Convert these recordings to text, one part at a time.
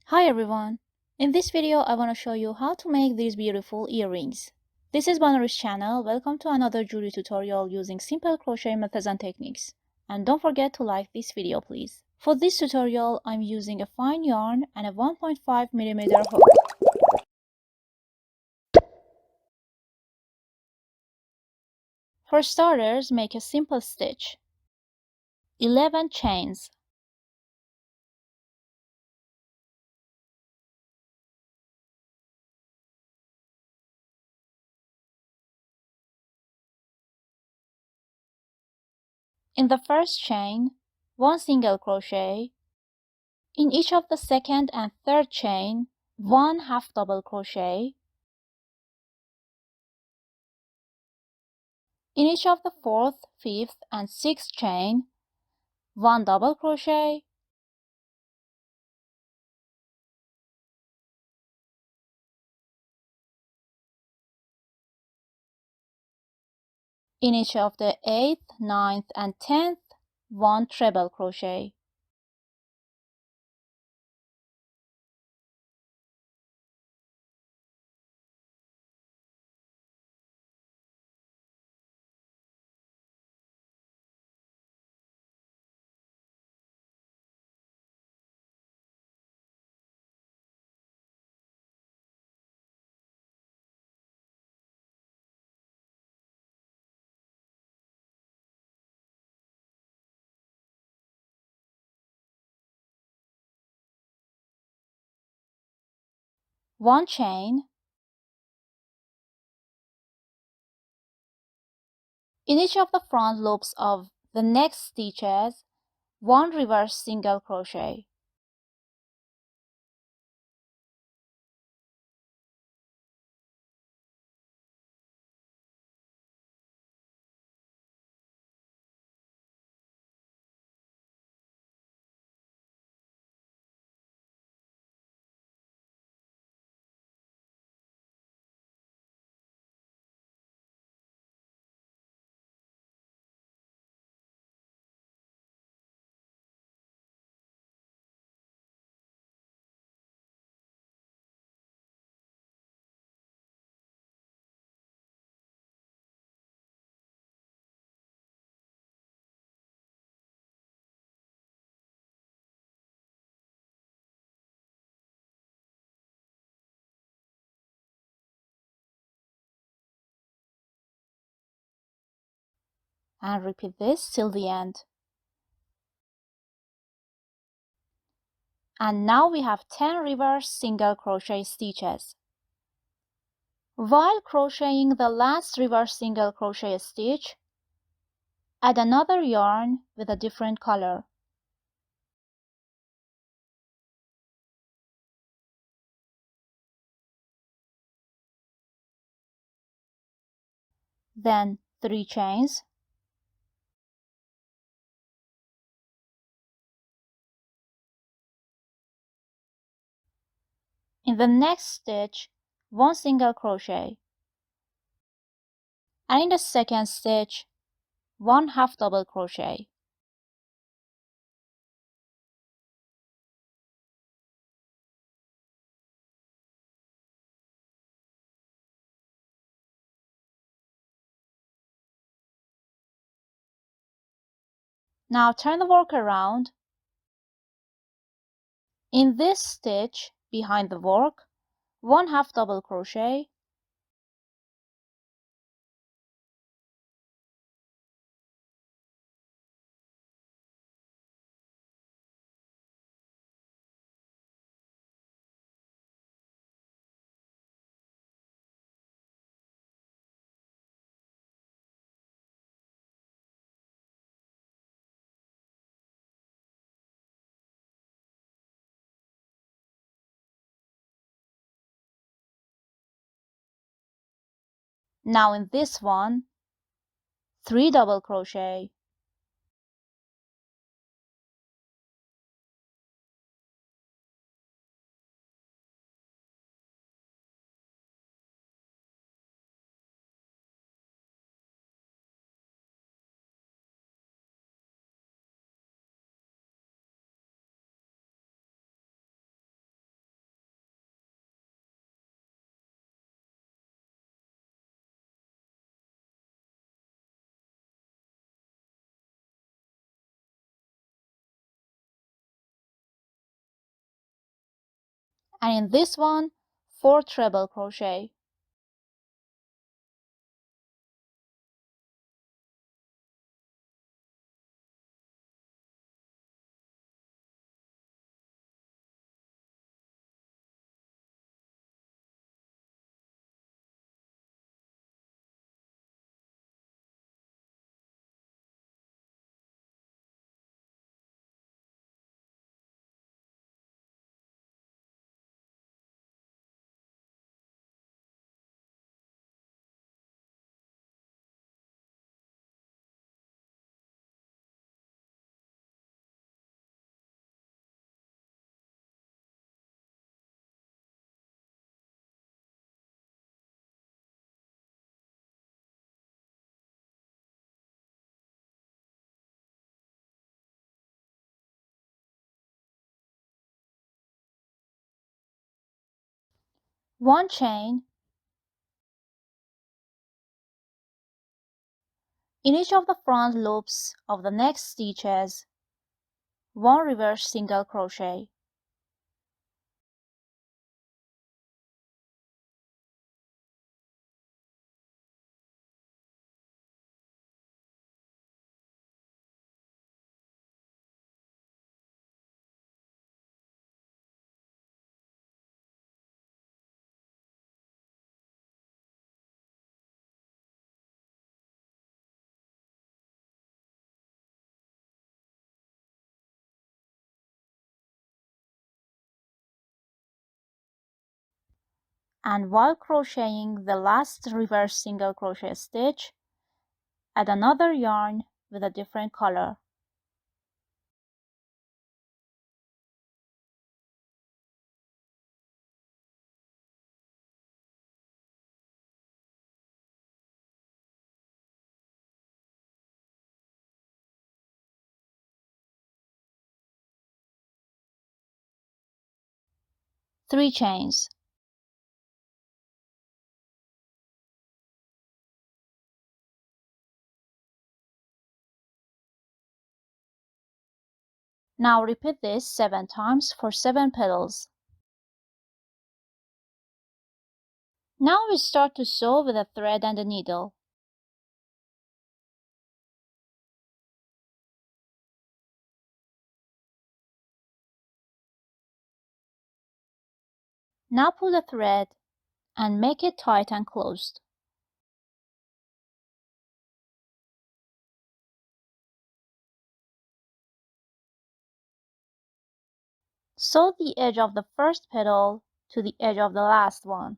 Hi everyone! In this video I want to show you how to make these beautiful earrings. This is Banner's channel. Welcome to another jewelry tutorial using simple crochet methods and techniques. And don't forget to like this video please. For this tutorial I'm using a fine yarn and a 1.5mm hook. For starters, make a simple stitch. 11 chains. In the first chain, 1 single crochet. In each of the second and third chain, 1 half double crochet. In each of the fourth, fifth, and sixth chain, 1 double crochet. In each of the eighth, ninth, and 10th, 1 treble crochet. One chain. In each of the front loops of the next stitches, 1 reverse single crochet. And repeat this till the end. And now we have 10 reverse single crochet stitches. While crocheting the last reverse single crochet stitch, add another yarn with a different color. Then 3 chains. In the next stitch, 1 single crochet. And in the second stitch, 1 half double crochet. Now turn the work around. In this stitch behind the work, 1 half double crochet, now in this one, 3 double crochet, and in this one 4 treble crochet. One chain in each of the front loops of the next stitches, 1 reverse single crochet. And while crocheting the last reverse single crochet stitch, add another yarn with a different color. Three chains. Now repeat this 7 times for 7 petals. Now we start to sew with a thread and a needle. Now pull the thread and make it tight and closed. Sew the edge of the first petal to the edge of the last one.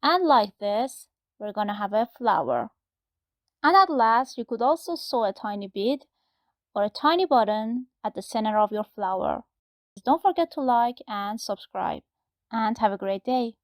And like this, we're gonna have a flower. And at last, you could also sew a tiny bead or a tiny button at the center of your flower. Don't forget to like and subscribe, and have a great day.